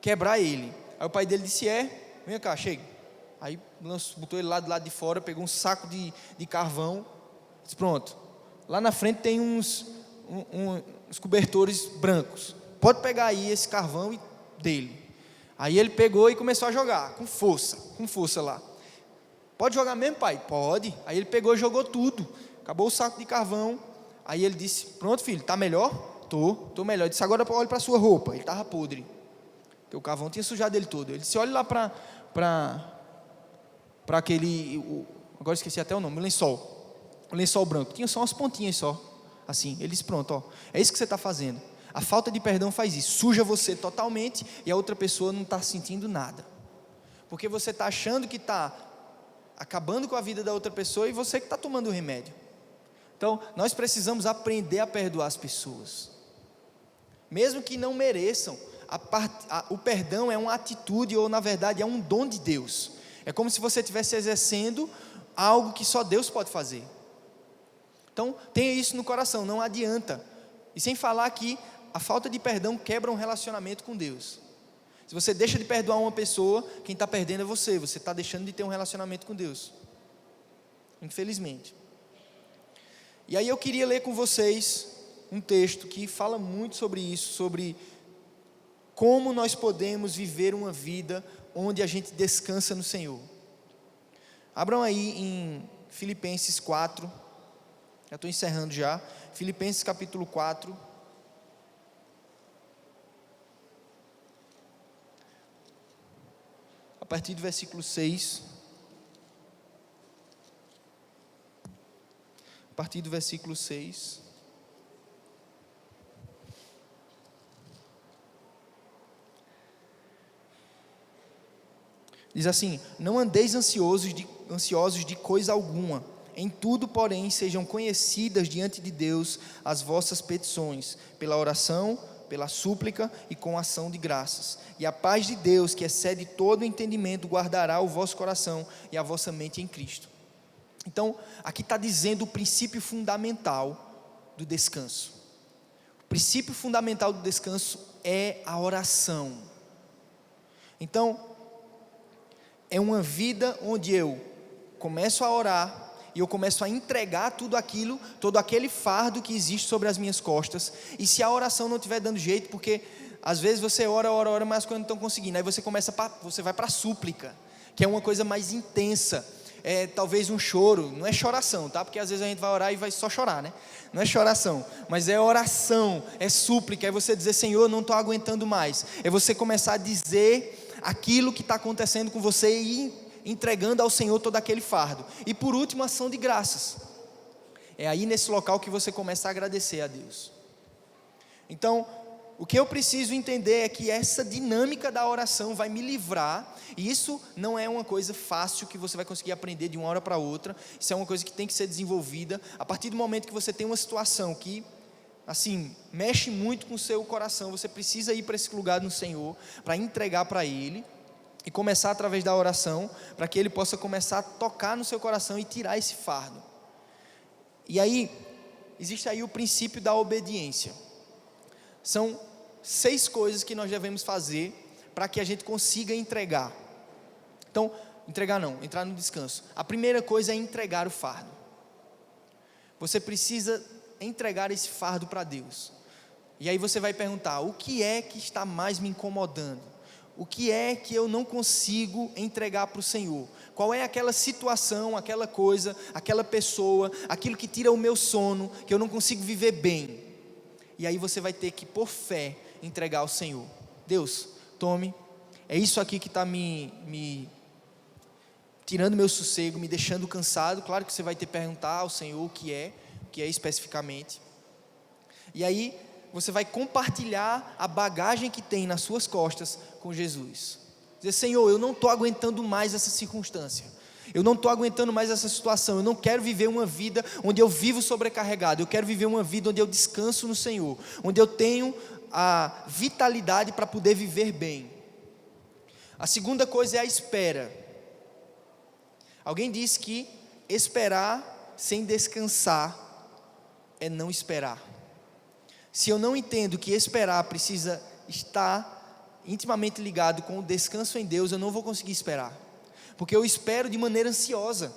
quebrar ele. Aí o pai dele disse: vem cá, chega. Aí botou ele lá do lado de fora, pegou um saco de carvão, disse: pronto, lá na frente tem uns cobertores brancos, pode pegar aí esse carvão e dele. Aí ele pegou e começou a jogar, com força lá. Pode jogar mesmo, pai? Pode. Aí ele pegou e jogou tudo, acabou o saco de carvão. Aí ele disse: pronto, filho, está melhor? Tô melhor. Ele disse: agora olhe para a sua roupa. Ele estava podre, porque o carvão tinha sujado ele todo. Ele disse: olhe lá para aquele, agora esqueci até o nome, o lençol branco, tinha só umas pontinhas só, assim. Ele disse: pronto, é isso que você está fazendo. A falta de perdão faz isso, suja você totalmente, e a outra pessoa não está sentindo nada, porque você está achando que está acabando com a vida da outra pessoa, e você que está tomando o remédio. Então, nós precisamos aprender a perdoar as pessoas, mesmo que não mereçam. O perdão é uma atitude, ou na verdade é um dom de Deus. É como se você estivesse exercendo algo que só Deus pode fazer. Então, tenha isso no coração, não adianta. E sem falar que a falta de perdão quebra um relacionamento com Deus. Se você deixa de perdoar uma pessoa, quem está perdendo é você está deixando de ter um relacionamento com Deus, infelizmente. E aí eu queria ler com vocês um texto que fala muito sobre isso, sobre como nós podemos viver uma vida onde a gente descansa no Senhor. Abram aí em Filipenses 4, já estou encerrando já, Filipenses capítulo 4, a partir do versículo 6, a partir do versículo 6, diz assim: não andeis ansiosos de coisa alguma, em tudo, porém, sejam conhecidas diante de Deus as vossas petições, pela oração, pela súplica e com ação de graças. E a paz de Deus, que excede todo o entendimento, guardará o vosso coração e a vossa mente em Cristo. Então, aqui está dizendo o princípio fundamental do descanso. O princípio fundamental do descanso é a oração. Então, é uma vida onde eu começo a orar, e eu começo a entregar tudo aquilo, todo aquele fardo que existe sobre as minhas costas. E se a oração não estiver dando jeito, porque às vezes você ora, mas as coisas não estão conseguindo, aí você vai para a súplica, que é uma coisa mais intensa, talvez um choro, não é choração, tá? Porque às vezes a gente vai orar e vai só chorar, né? Não é choração, mas é oração, é súplica, é você dizer: Senhor, eu não estou aguentando mais. É você começar a dizer aquilo que está acontecendo com você e entregando ao Senhor todo aquele fardo. E por último, ação de graças. É aí nesse local que você começa a agradecer a Deus. Então, o que eu preciso entender é que essa dinâmica da oração vai me livrar, e isso não é uma coisa fácil que você vai conseguir aprender de uma hora para outra. Isso é uma coisa que tem que ser desenvolvida a partir do momento que você tem uma situação que, assim, mexe muito com o seu coração. Você precisa ir para esse lugar no Senhor, para entregar para Ele, e começar através da oração, para que Ele possa começar a tocar no seu coração e tirar esse fardo. E aí, existe aí o princípio da obediência. São 6 coisas que nós devemos fazer para que a gente consiga entregar. Então, entrar no descanso. A primeira coisa é entregar o fardo. Você precisa entregar esse fardo para Deus. E aí você vai perguntar: o que é que está mais me incomodando? O que é que eu não consigo entregar para o Senhor? Qual é aquela situação, aquela coisa, aquela pessoa, aquilo que tira o meu sono, que eu não consigo viver bem? E aí você vai ter que, por fé, entregar ao Senhor. Deus, tome, é isso aqui que está me tirando meu sossego, me deixando cansado. Claro que você vai ter que perguntar ao Senhor o que é especificamente. E aí você vai compartilhar a bagagem que tem nas suas costas com Jesus. Dizer: Senhor, eu não estou aguentando mais essa circunstância, eu não estou aguentando mais essa situação, eu não quero viver uma vida onde eu vivo sobrecarregado, eu quero viver uma vida onde eu descanso no Senhor, onde eu tenho a vitalidade para poder viver bem. A segunda coisa é a espera. Alguém disse que esperar sem descansar é não esperar. Se eu não entendo que esperar precisa estar intimamente ligado com o descanso em Deus, eu não vou conseguir esperar, porque eu espero de maneira ansiosa.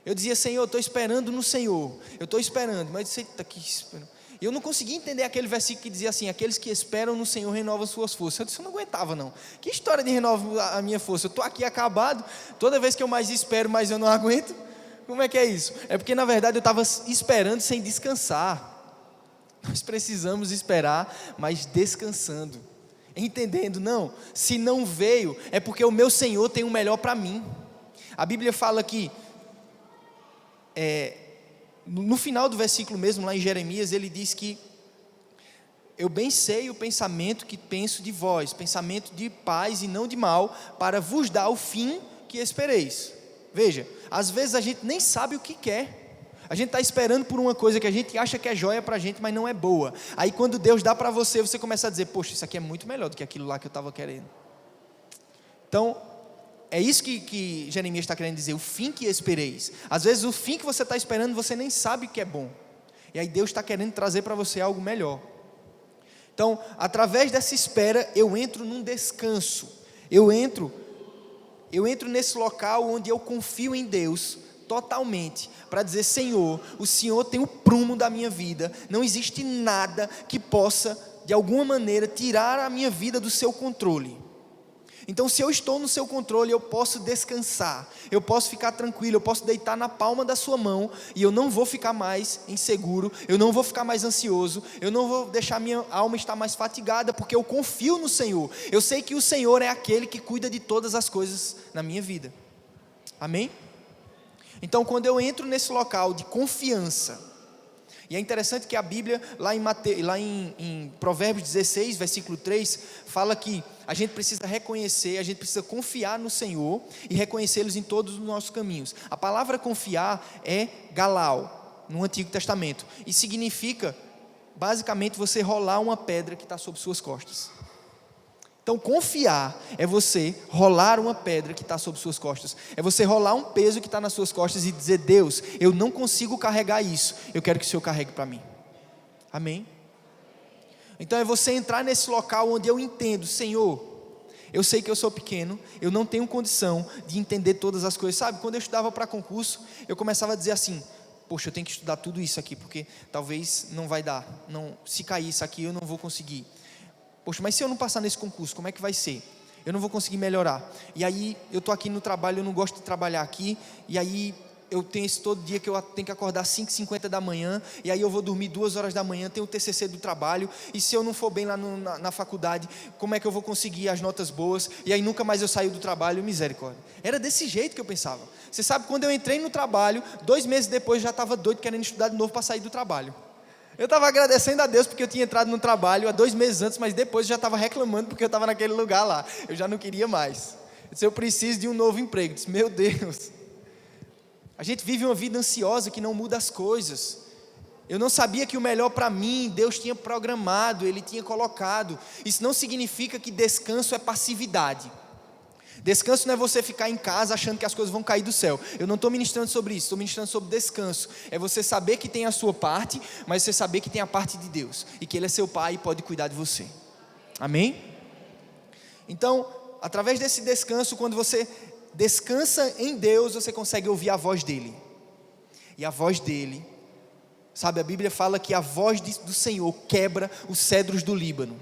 Eu dizia: Senhor, eu estou esperando no Senhor, eu estou esperando, mas você está aqui esperando. Eu não conseguia entender aquele versículo que dizia assim: aqueles que esperam no Senhor renovam suas forças. Eu disse: eu não aguentava não, que história de renovar a minha força? Eu estou aqui acabado, toda vez que eu mais espero, mais eu não aguento. Como é que é isso? É porque na verdade eu estava esperando sem descansar. Nós precisamos esperar, mas descansando, entendendo, não, se não veio, é porque o meu Senhor tem o melhor para mim. A Bíblia fala que, no final do versículo mesmo, lá em Jeremias, ele diz que: eu bem sei o pensamento que penso de vós, pensamento de paz e não de mal, para vos dar o fim que espereis. Veja, às vezes a gente nem sabe o que quer, a gente está esperando por uma coisa que a gente acha que é joia para a gente, mas não é boa. Aí quando Deus dá para você, você começa a dizer: poxa, isso aqui é muito melhor do que aquilo lá que eu estava querendo. Então, é isso que Jeremias está querendo dizer, o fim que espereis. Às vezes o fim que você está esperando, você nem sabe que é bom, e aí Deus está querendo trazer para você algo melhor. Então, através dessa espera, eu entro num descanso, eu entro nesse local onde eu confio em Deus totalmente, para dizer: Senhor, o Senhor tem o prumo da minha vida, não existe nada que possa de alguma maneira tirar a minha vida do seu controle. Então, se eu estou no seu controle, eu posso descansar, eu posso ficar tranquilo, eu posso deitar na palma da sua mão, e eu não vou ficar mais inseguro, eu não vou ficar mais ansioso, eu não vou deixar minha alma estar mais fatigada, porque eu confio no Senhor. Eu sei que o Senhor é aquele que cuida de todas as coisas na minha vida. Amém? Então, quando eu entro nesse local de confiança, e é interessante que a Bíblia, lá em Provérbios 16, versículo 3, fala que a gente precisa reconhecer, a gente precisa confiar no Senhor e reconhecê-los em todos os nossos caminhos. A palavra confiar é galau, no Antigo Testamento, e significa, basicamente, você rolar uma pedra que está sobre suas costas. Então, confiar é você rolar uma pedra que está sobre suas costas, é você rolar um peso que está nas suas costas e dizer: Deus, eu não consigo carregar isso, eu quero que o Senhor carregue para mim. Amém? Então é você entrar nesse local onde eu entendo: Senhor, eu sei que eu sou pequeno, eu não tenho condição de entender todas as coisas. Sabe, quando eu estudava para concurso, eu começava a dizer assim: poxa, eu tenho que estudar tudo isso aqui, porque talvez não vai dar, se cair isso aqui eu não vou conseguir. Poxa, mas se eu não passar nesse concurso, como é que vai ser? Eu não vou conseguir melhorar. E aí, eu estou aqui no trabalho, eu não gosto de trabalhar aqui, e aí eu tenho esse todo dia que eu tenho que acordar às 5h50 da manhã, e aí eu vou dormir 2 horas da manhã, tenho o TCC do trabalho, e se eu não for bem lá na faculdade, como é que eu vou conseguir as notas boas? E aí nunca mais eu saio do trabalho, misericórdia. Era desse jeito que eu pensava. Você sabe, quando eu entrei no trabalho, 2 meses depois já estava doido, querendo estudar de novo para sair do trabalho. Eu estava agradecendo a Deus porque eu tinha entrado no trabalho há 2 meses antes, mas depois eu já estava reclamando porque eu estava naquele lugar lá, eu já não queria mais. Eu disse: eu preciso de um novo emprego. Eu disse: meu Deus, a gente vive uma vida ansiosa que não muda as coisas. Eu não sabia que o melhor para mim, Deus tinha programado, Ele tinha colocado. Isso não significa que descanso é passividade. Descanso não é você ficar em casa achando que as coisas vão cair do céu. Eu não estou ministrando sobre isso, estou ministrando sobre descanso. É você saber que tem a sua parte, mas você saber que tem a parte de Deus, e que Ele é seu Pai e pode cuidar de você. Amém? Então, através desse descanso, quando você descansa em Deus, você consegue ouvir a voz dEle. E a voz dEle, sabe, a Bíblia fala que a voz do Senhor quebra os cedros do Líbano.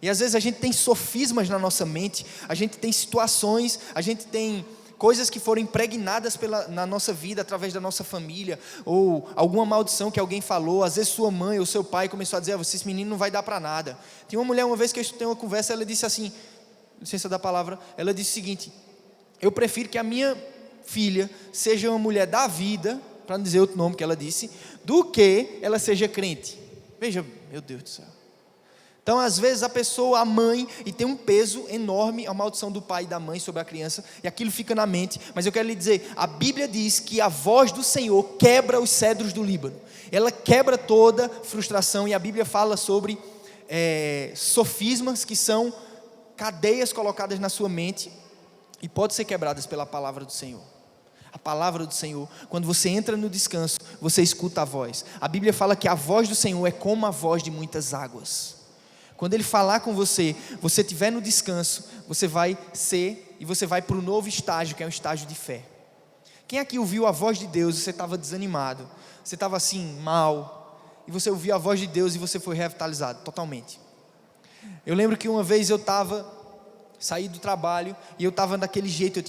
E às vezes a gente tem sofismas na nossa mente, a gente tem situações, a gente tem coisas que foram impregnadas na nossa vida, através da nossa família, ou alguma maldição que alguém falou. Às vezes sua mãe ou seu pai começou a dizer: esse menino não vai dar para nada. Tinha uma mulher, uma vez que eu escutei uma conversa, ela disse assim, licença da palavra, ela disse o seguinte: eu prefiro que a minha filha seja uma mulher da vida, para não dizer outro nome que ela disse, do que ela seja crente. Veja, meu Deus do céu. Então, às vezes a pessoa, a mãe, e tem um peso enorme a maldição do pai e da mãe sobre a criança, e aquilo fica na mente. Mas eu quero lhe dizer, a Bíblia diz que a voz do Senhor quebra os cedros do Líbano. Ela quebra toda frustração, e a Bíblia fala sobre sofismas, que são cadeias colocadas na sua mente e podem ser quebradas pela palavra do Senhor. A palavra do Senhor, quando você entra no descanso, você escuta a voz. A Bíblia fala que a voz do Senhor é como a voz de muitas águas. Quando Ele falar com você, você estiver no descanso, você vai ser e você vai para o novo estágio, que é um estágio de fé. Quem aqui ouviu a voz de Deus e você estava desanimado, você estava assim, mal, e você ouviu a voz de Deus e você foi revitalizado, totalmente. Eu lembro que uma vez eu saí do trabalho e eu estava daquele jeito, eu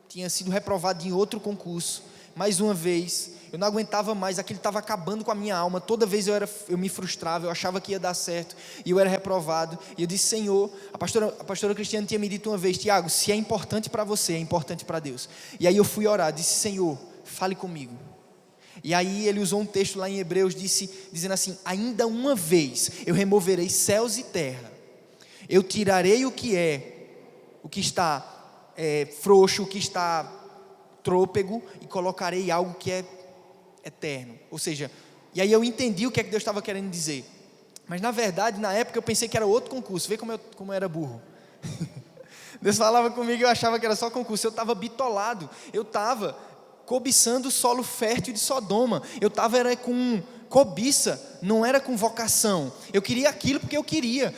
tinha sido reprovado em outro concurso, mais uma vez, eu não aguentava mais, aquilo estava acabando com a minha alma, toda vez eu me frustrava, eu achava que ia dar certo, e eu era reprovado, e eu disse, Senhor, a pastora Cristiane tinha me dito uma vez, Tiago, se é importante para você, é importante para Deus. E aí eu fui orar, disse, Senhor, fale comigo. E aí ele usou um texto lá em Hebreus, dizendo assim, ainda uma vez eu removerei céus e terra, eu tirarei o que está frouxo, o que está trôpego, e colocarei algo que é eterno. Ou seja, e aí eu entendi o que é que Deus estava querendo dizer. Mas na verdade, na época eu pensei que era outro concurso. Vê como eu era burro. Deus falava comigo e eu achava que era só concurso. Eu estava bitolado. Eu estava cobiçando o solo fértil de Sodoma. Eu estava com cobiça, não era com vocação. Eu queria aquilo porque eu queria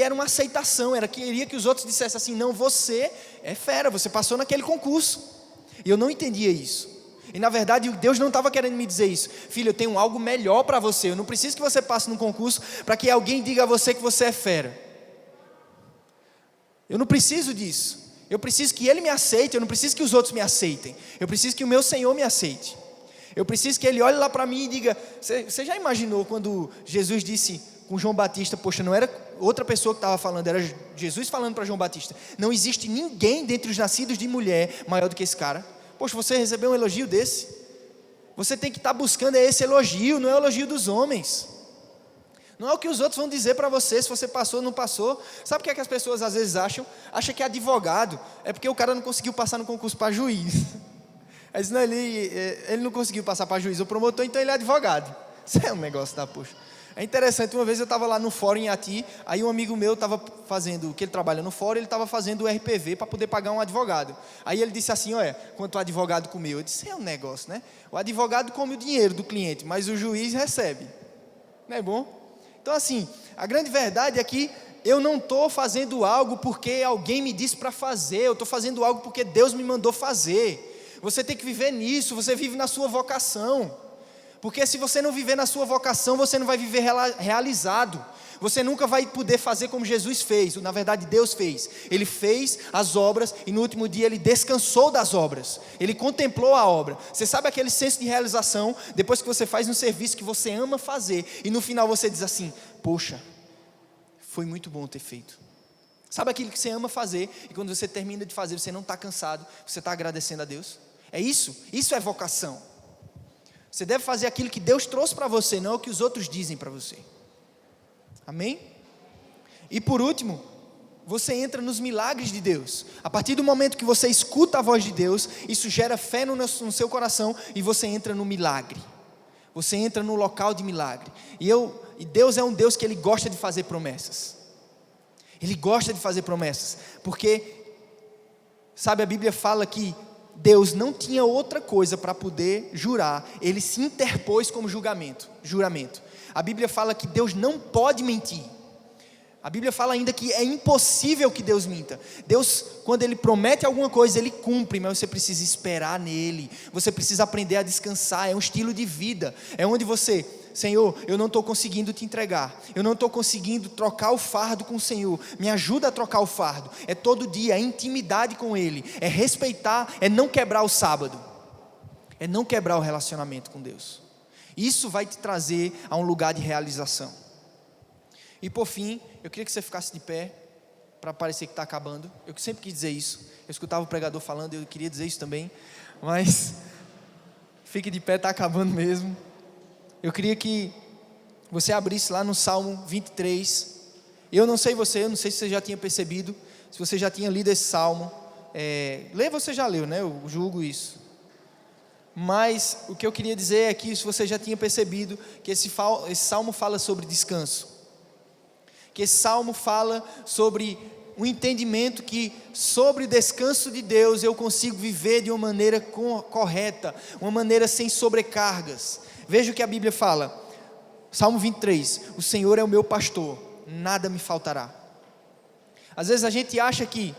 era uma aceitação, queria que os outros dissessem assim, não, você é fera, você passou naquele concurso. E eu não entendia isso. E na verdade Deus não estava querendo me dizer isso. Filho, eu tenho algo melhor para você. Eu não preciso que você passe num concurso para que alguém diga a você que você é fera. Eu não preciso disso. Eu preciso que Ele me aceite. Eu não preciso que os outros me aceitem. Eu preciso que o meu Senhor me aceite. Eu preciso que Ele olhe lá para mim e diga, você já imaginou quando Jesus disse com João Batista, poxa, não era outra pessoa que estava falando, era Jesus falando para João Batista, não existe ninguém dentre os nascidos de mulher maior do que esse cara. Poxa, você recebeu um elogio desse? Você tem que estar buscando esse elogio, não é o elogio dos homens. Não é o que os outros vão dizer para você, se você passou ou não passou. Sabe o que é que as pessoas às vezes acham? Acham que advogado é porque o cara não conseguiu passar no concurso para juiz. Aí diz, não, ele não conseguiu passar para juiz, o promotor, então ele é advogado. Isso é um negócio da poxa. É interessante, uma vez eu estava lá no fórum em Ati, aí um amigo meu estava fazendo, que ele trabalha no fórum, ele estava fazendo o RPV para poder pagar um advogado. Aí ele disse assim, olha, quanto o advogado comeu? Eu disse, é um negócio, né? O advogado come o dinheiro do cliente, mas o juiz recebe. Não é bom? Então assim, a grande verdade é que eu não estou fazendo algo porque alguém me disse para fazer, eu estou fazendo algo porque Deus me mandou fazer. Você tem que viver nisso, você vive na sua vocação. Porque se você não viver na sua vocação, você não vai viver realizado. Você nunca vai poder fazer como Jesus fez. Na verdade, Deus fez. Ele fez as obras e no último dia Ele descansou das obras. Ele contemplou a obra. Você sabe aquele senso de realização, depois que você faz um serviço que você ama fazer, e no final você diz assim, poxa, foi muito bom ter feito. Sabe aquilo que você ama fazer, e quando você termina de fazer, você não está cansado, você está agradecendo a Deus? É isso? Isso é vocação. Você deve fazer aquilo que Deus trouxe para você, não é o que os outros dizem para você. Amém? E por último, você entra nos milagres de Deus. A partir do momento que você escuta a voz de Deus, isso gera fé no seu coração e você entra no milagre. Você entra no local de milagre. E Deus é um Deus que Ele gosta de fazer promessas. Ele gosta de fazer promessas. Porque, sabe, a Bíblia fala que Deus não tinha outra coisa para poder jurar, Ele se interpôs como juramento. A Bíblia fala que Deus não pode mentir. A Bíblia fala ainda que é impossível que Deus minta. Deus, quando Ele promete alguma coisa, Ele cumpre, mas você precisa esperar nele, você precisa aprender a descansar, é um estilo de vida, é onde você, Senhor, eu não estou conseguindo te entregar, eu não estou conseguindo trocar o fardo com o Senhor, me ajuda a trocar o fardo, é todo dia, é intimidade com Ele, é respeitar, é não quebrar o sábado, é não quebrar o relacionamento com Deus. Isso vai te trazer a um lugar de realização. E por fim, eu queria que você ficasse de pé, para parecer que está acabando. Eu sempre quis dizer isso, eu escutava o pregador falando, eu queria dizer isso também, mas fique de pé, está acabando mesmo. Eu queria que você abrisse lá no Salmo 23, eu não sei se você já tinha percebido, se você já tinha lido esse Salmo, ler você já leu, né? Eu julgo isso. Mas o que eu queria dizer é que se você já tinha percebido que esse Salmo fala sobre descanso, que esse Salmo fala sobre um entendimento que sobre o descanso de Deus eu consigo viver de uma maneira correta, uma maneira sem sobrecargas. Veja o que a Bíblia fala, Salmo 23, o Senhor é o meu pastor, nada me faltará. Às vezes a gente acha que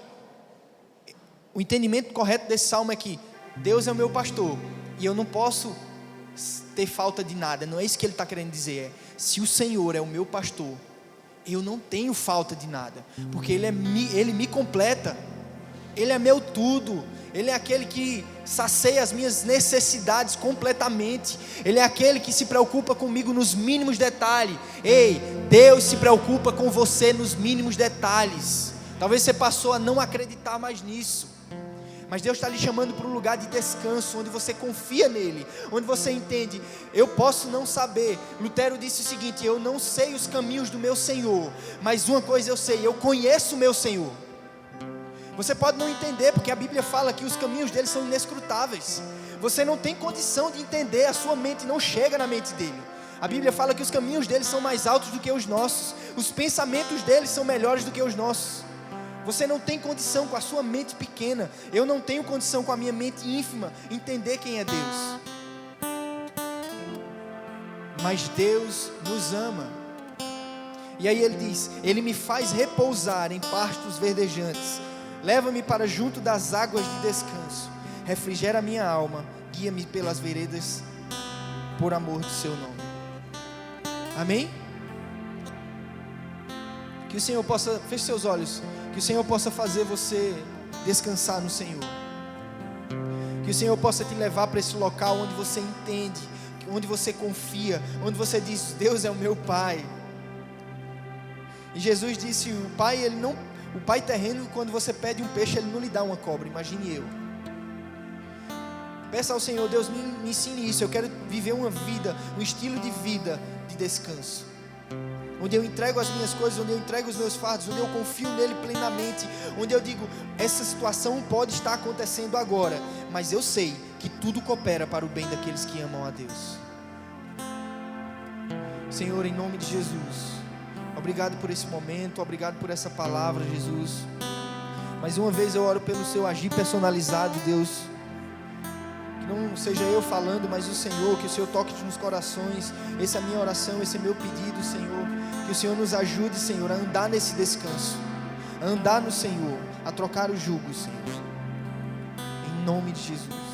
o entendimento correto desse salmo é que Deus é o meu pastor e eu não posso ter falta de nada. Não é isso que ele está querendo dizer, se o Senhor é o meu pastor, eu não tenho falta de nada, porque Ele me completa, Ele é meu tudo, Ele é aquele que sacia as minhas necessidades completamente, Ele é aquele que se preocupa comigo nos mínimos detalhes. Ei, Deus se preocupa com você nos mínimos detalhes. Talvez você passou a não acreditar mais nisso, mas Deus está lhe chamando para um lugar de descanso, onde você confia nele, onde você entende, eu posso não saber. Lutero disse o seguinte, eu não sei os caminhos do meu Senhor, mas uma coisa eu sei, eu conheço o meu Senhor. Você pode não entender, porque a Bíblia fala que os caminhos dele são inescrutáveis, você não tem condição de entender, a sua mente não chega na mente dele. A Bíblia fala que os caminhos dele são mais altos do que os nossos, os pensamentos dele são melhores do que os nossos. Você não tem condição com a sua mente pequena, eu não tenho condição com a minha mente ínfima entender quem é Deus. Mas Deus nos ama. E aí ele diz, Ele me faz repousar em pastos verdejantes, leva-me para junto das águas de descanso, refrigera a minha alma, guia-me pelas veredas por amor do seu nome. Amém? Que o Senhor possa, feche seus olhos, que o Senhor possa fazer você descansar no Senhor, que o Senhor possa te levar para esse local onde você entende, onde você confia, onde você diz, Deus é o meu Pai. E Jesus disse, o Pai terreno, quando você pede um peixe, Ele não lhe dá uma cobra, imagine eu. Peça ao Senhor, Deus me ensine isso, eu quero viver uma vida, um estilo de vida de descanso, onde eu entrego as minhas coisas, onde eu entrego os meus fardos, onde eu confio nele plenamente, onde eu digo, essa situação pode estar acontecendo agora, mas eu sei que tudo coopera para o bem daqueles que amam a Deus. Senhor, em nome de Jesus, obrigado por esse momento, obrigado por essa palavra, Jesus. Mais uma vez eu oro pelo seu agir personalizado, Deus, que não seja eu falando, mas o Senhor, que o Senhor toque nos corações. Essa é a minha oração, esse é meu pedido, Senhor. Que o Senhor nos ajude, Senhor, a andar nesse descanso, a andar no Senhor, a trocar o jugo, Senhor, em nome de Jesus.